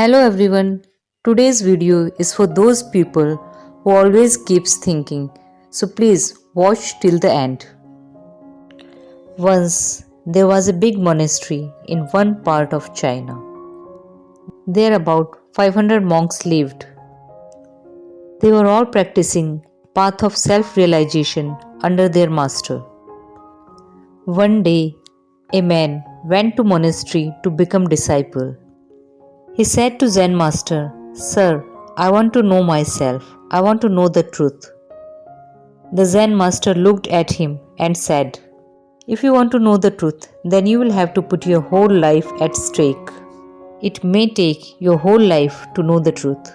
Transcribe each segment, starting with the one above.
Hello everyone. Today's video is for those people who always keeps thinking. So please watch till the end. Once there was a big monastery in one part of China. There about 500 monks lived. They were all practicing path of self-realization under their master. One day a man went to monastery to become disciple. He said to Zen master, "Sir, I want to know myself. I want to know the truth." The Zen master looked at him and said, "If you want to know the truth, then you will have to put your whole life at stake. It may take your whole life to know the truth.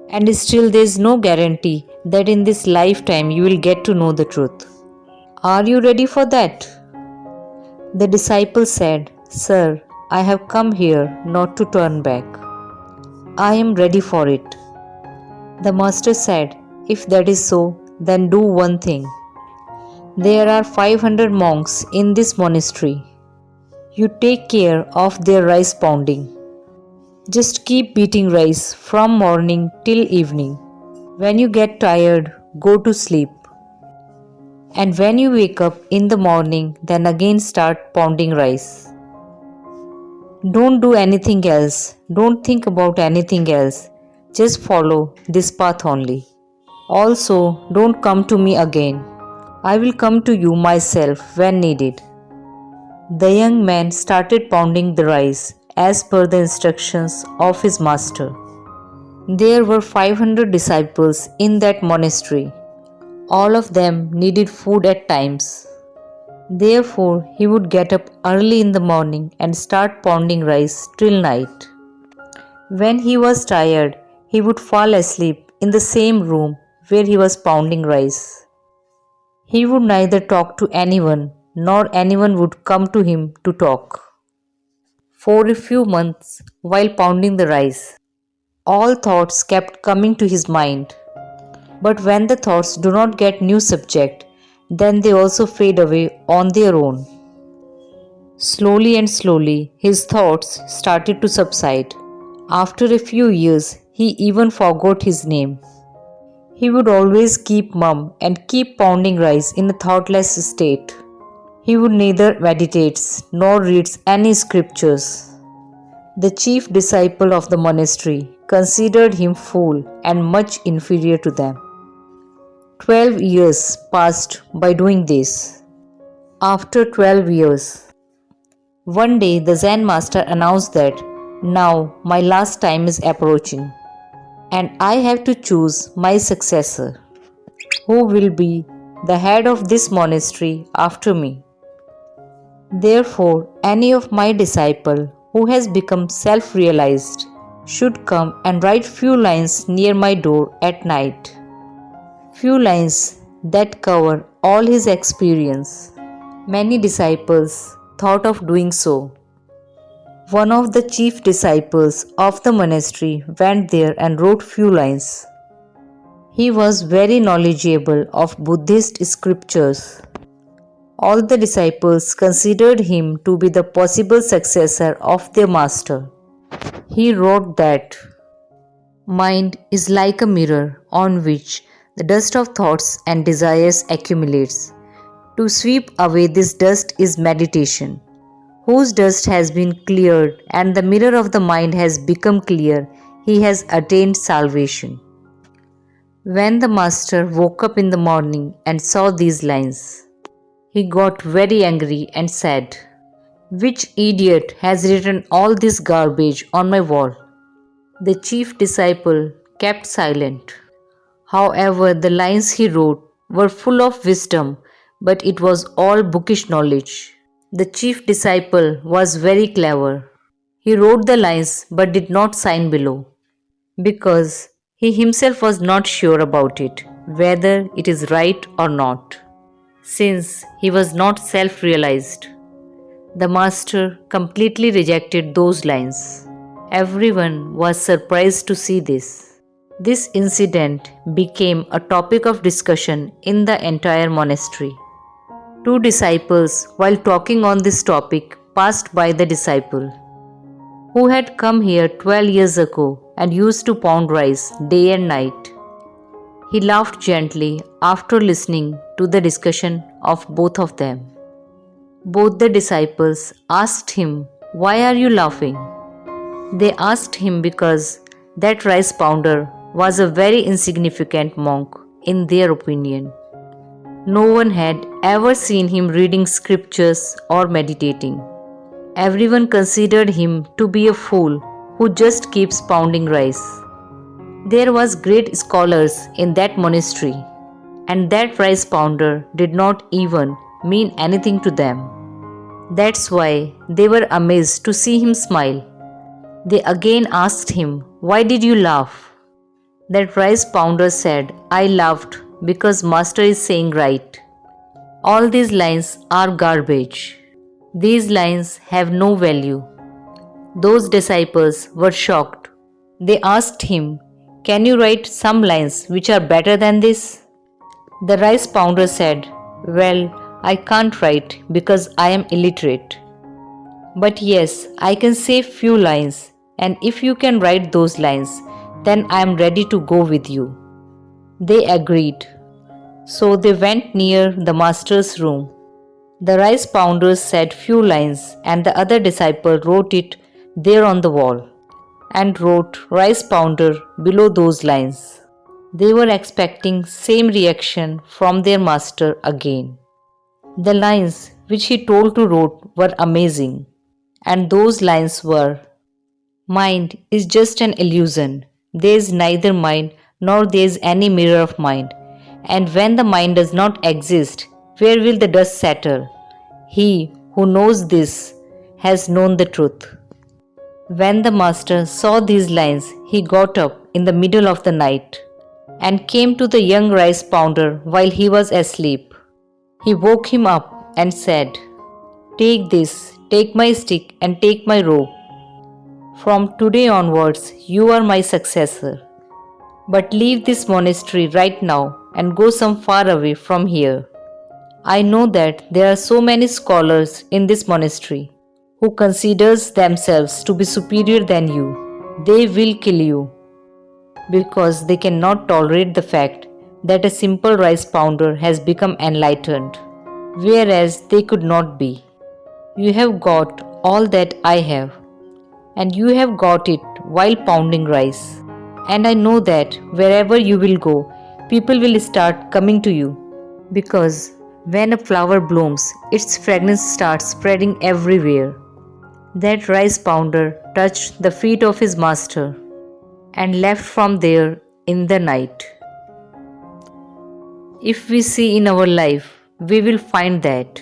And still there is no guarantee that in this lifetime you will get to know the truth. Are you ready for that?" The disciple said, "Sir, I have come here not to turn back. I am ready for it." The master said, "If that is so, then do one thing. There are 500 monks in this monastery. You take care of their rice pounding. Just keep beating rice from morning till evening. When you get tired, go to sleep. And when you wake up in the morning, then again start pounding rice. Don't do anything else. Don't think about anything else. Just follow this path only. Also, don't come to me again. I will come to you myself when needed." The young man started pounding the rice as per the instructions of his master. There were 500 disciples in that monastery. All of them needed food at times. Therefore, he would get up early in the morning and start pounding rice till night. When he was tired, he would fall asleep in the same room where he was pounding rice. He would neither talk to anyone nor anyone would come to him to talk. For a few months, while pounding the rice, all thoughts kept coming to his mind. But when the thoughts do not get new subject, then they also fade away on their own. Slowly and slowly, his thoughts started to subside. After a few years, he even forgot his name. He would always keep mum and keep pounding rice in a thoughtless state. He would neither meditate nor read any scriptures. The chief disciple of the monastery considered him fool and much inferior to them. 12 years passed by doing this. After 12 years, one day the Zen master announced that now my last time is approaching and I have to choose my successor, who will be the head of this monastery after me. Therefore, any of my disciple who has become self-realized should come and write few lines near my door at night. Few lines that cover all his experience. Many disciples thought of doing so. One of the chief disciples of the monastery went there and wrote few lines. He was very knowledgeable of Buddhist scriptures. All the disciples considered him to be the possible successor of their master. He wrote that mind is like a mirror on which the dust of thoughts and desires accumulates. To sweep away this dust is meditation, whose dust has been cleared and the mirror of the mind has become clear. He has attained salvation. When the master woke up in the morning and saw these lines, he got very angry and said, "Which idiot has written all this garbage on my wall?" The chief disciple kept silent. However, the lines he wrote were full of wisdom, but it was all bookish knowledge. The chief disciple was very clever. He wrote the lines but did not sign below, because he himself was not sure about it, whether it is right or not, since he was not self-realized. The master completely rejected those lines. Everyone was surprised to see this. This incident became a topic of discussion in the entire monastery. Two disciples, while talking on this topic, passed by the disciple. who had come here 12 years ago and used to pound rice day and night. He laughed gently after listening to the discussion of both of them. Both the disciples asked him, "Why are you laughing?" They asked him because that rice pounder was a very insignificant monk in their opinion. No one had ever seen him reading scriptures or meditating. Everyone considered him to be a fool who just keeps pounding rice. There was great scholars in that monastery, and that rice pounder did not even mean anything to them. That's why they were amazed to see him smile. They again asked him, "Why did you laugh?" That rice pounder said, "I laughed because Master is saying right. All these lines are garbage. These lines have no value." Those disciples were shocked. They asked him, "Can you write some lines which are better than this?" The rice pounder said, "Well, I can't write because I am illiterate. But yes, I can say few lines, and if you can write those lines, then I am ready to go with you." They agreed. So they went near the master's room. The rice pounder said few lines, and the other disciple wrote it there on the wall, and wrote rice pounder below those lines. They were expecting same reaction from their master again. The lines which he told to write were amazing, and those lines were, "Mind is just an illusion. There is neither mind nor there is any mirror of mind. And when the mind does not exist, where will the dust settle? He who knows this has known the truth." When the master saw these lines, he got up in the middle of the night and came to the young rice pounder while he was asleep. He woke him up and said, "Take this, take my stick and take my rope. From today onwards, you are my successor. But leave this monastery right now and go some far away from here. I know that there are so many scholars in this monastery who considers themselves to be superior than you. They will kill you because they cannot tolerate the fact that a simple rice pounder has become enlightened, whereas they could not be. You have got all that I have, and you have got it while pounding rice. And I know that wherever you will go, people will start coming to you, because when a flower blooms, its fragrance starts spreading everywhere." That rice pounder touched the feet of his master and left from there in the night. If we see in our life, we will find that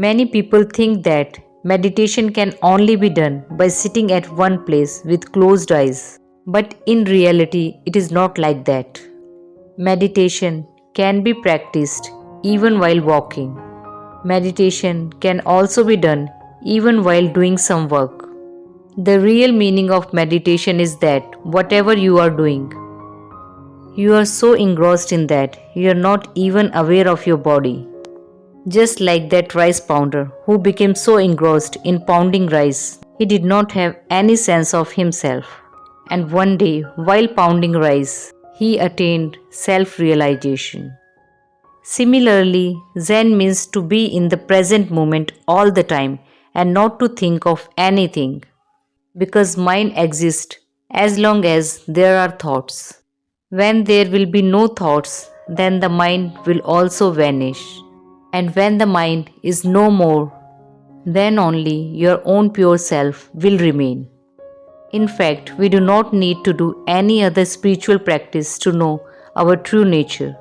many people think that meditation can only be done by sitting at one place with closed eyes. But in reality, it is not like that. Meditation can be practiced even while walking. Meditation can also be done even while doing some work. The real meaning of meditation is that whatever you are doing, you are so engrossed in that you are not even aware of your body. Just like that rice pounder who became so engrossed in pounding rice, he did not have any sense of himself. And one day, while pounding rice, he attained self-realization. Similarly, Zen means to be in the present moment all the time and not to think of anything, because mind exists as long as there are thoughts. When there will be no thoughts, then the mind will also vanish. And when the mind is no more, then only your own pure self will remain. In fact, we do not need to do any other spiritual practice to know our true nature.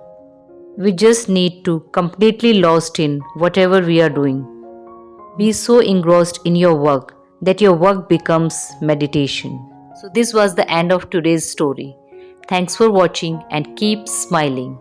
We just need to completely lost in whatever we are doing. Be so engrossed in your work that your work becomes meditation. So this was the end of today's story. Thanks for watching and keep smiling.